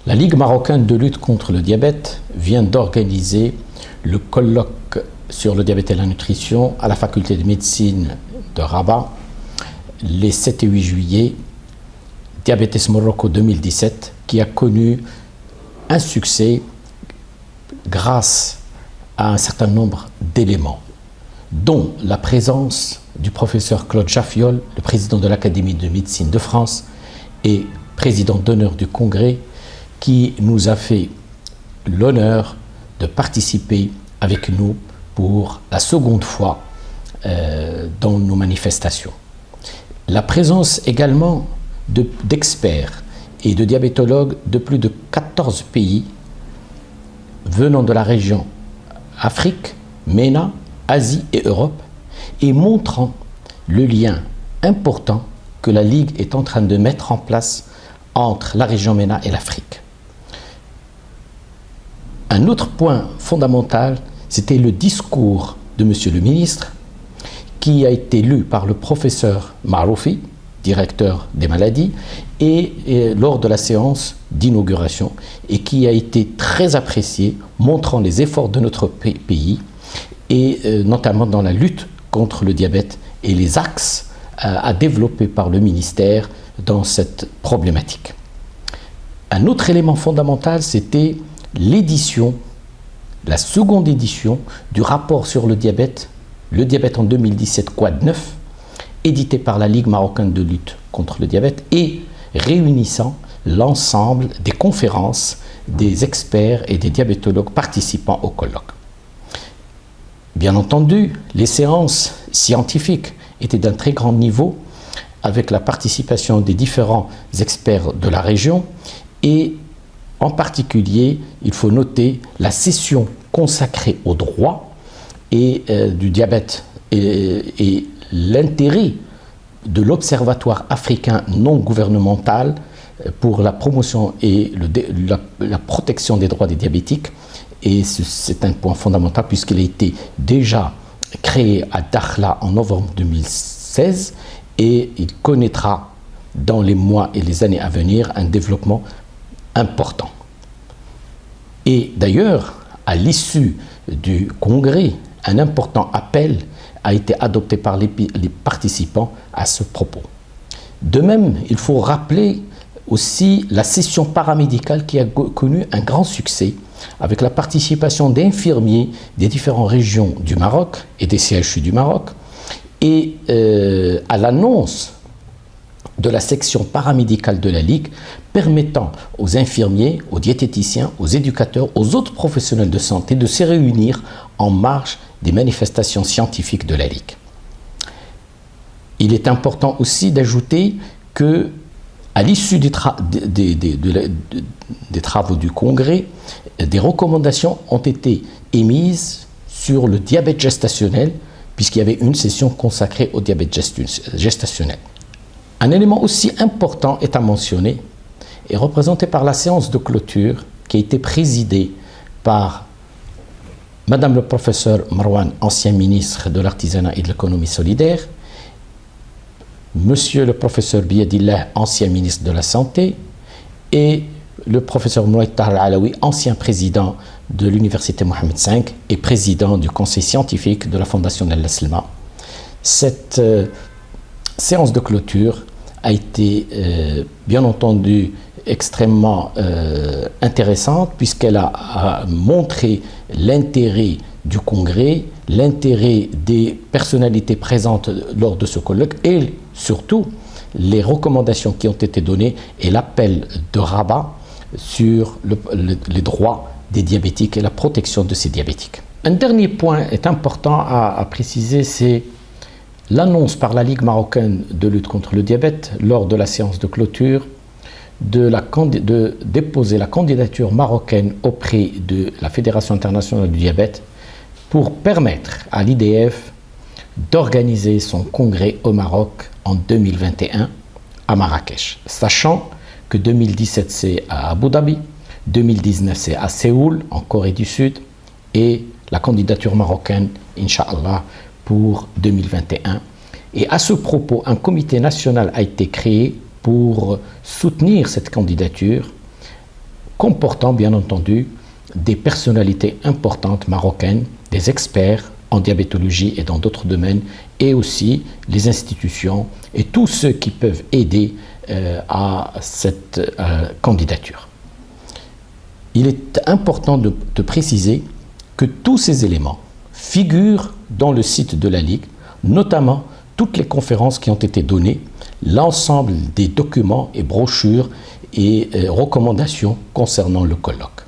La Ligue marocaine de lutte contre le diabète vient d'organiser le colloque sur le diabète et la nutrition à la faculté de médecine de Rabat les 7 et 8 juillet, Diabetes Morocco 2017, qui a connu un succès grâce à un certain nombre d'éléments, dont la présence du professeur Claude Jaffiol, le président de l'Académie de médecine de France et président d'honneur du congrès, qui nous a fait l'honneur de participer avec nous pour la seconde fois dans nos manifestations. La présence également d'experts et de diabétologues de plus de 14 pays venant de la région Afrique, MENA, Asie et Europe, et montrant le lien important que la Ligue est en train de mettre en place entre la région MENA et l'Afrique. Un autre point fondamental, c'était le discours de Monsieur le ministre, qui a été lu par le professeur Maroufi, directeur des maladies, et lors de la séance d'inauguration, et qui a été très apprécié, montrant les efforts de notre pays, et notamment dans la lutte contre le diabète et les axes à développer par le ministère dans cette problématique. Un autre élément fondamental, c'était l'édition, la seconde édition du rapport sur le diabète en 2017 Quad 9, édité par la Ligue marocaine de lutte contre le diabète et réunissant l'ensemble des conférences des experts et des diabétologues participants au colloque. Bien entendu, les séances scientifiques étaient d'un très grand niveau avec la participation des différents experts de la région et en particulier, il faut noter la session consacrée au droit et du diabète et l'intérêt de l'Observatoire africain non gouvernemental pour la promotion et la protection des droits des diabétiques. Et c'est un point fondamental puisqu'il a été déjà créé à Dakhla en novembre 2016 et il connaîtra dans les mois et les années à venir un développement important. Et d'ailleurs, à l'issue du congrès, un important appel a été adopté par les participants à ce propos. De même, il faut rappeler aussi la session paramédicale qui a connu un grand succès avec la participation d'infirmiers des différentes régions du Maroc et des CHU du Maroc et à l'annonce de la section paramédicale de la Ligue permettant aux infirmiers, aux diététiciens, aux éducateurs, aux autres professionnels de santé de se réunir en marge des manifestations scientifiques de la Ligue. Il est important aussi d'ajouter que, à l'issue des travaux du Congrès, des recommandations ont été émises sur le diabète gestationnel, puisqu'il y avait une session consacrée au diabète gestationnel. Un élément aussi important est à mentionner, est représenté par la séance de clôture qui a été présidée par Madame le professeur Marwan, ancien ministre de l'Artisanat et de l'Économie solidaire, Monsieur le professeur Biadillah, ancien ministre de la Santé, et le professeur Mouaïd Tahar Alaoui, ancien président de l'Université Mohamed V et président du conseil scientifique de la Fondation Al-Slama. Cette séance de clôture a été bien entendu extrêmement intéressante puisqu'elle a montré l'intérêt du congrès, l'intérêt des personnalités présentes lors de ce colloque et surtout les recommandations qui ont été données et l'appel de Rabat sur les droits des diabétiques et la protection de ces diabétiques. Un dernier point est important à préciser, c'est l'annonce par la Ligue marocaine de lutte contre le diabète lors de la séance de clôture de déposer la candidature marocaine auprès de la Fédération internationale du diabète pour permettre à l'IDF d'organiser son congrès au Maroc en 2021 à Marrakech, sachant que 2017 c'est à Abu Dhabi, 2019 c'est à Séoul en Corée du Sud et la candidature marocaine, Inch'Allah, pour 2021. Et à ce propos, un comité national a été créé pour soutenir cette candidature comportant bien entendu des personnalités importantes marocaines, des experts en diabétologie et dans d'autres domaines, et aussi les institutions et tous ceux qui peuvent aider à cette candidature. Il est important de préciser que tous ces éléments figurent dans le site de la Ligue, notamment toutes les conférences qui ont été données, l'ensemble des documents et brochures et recommandations concernant le colloque.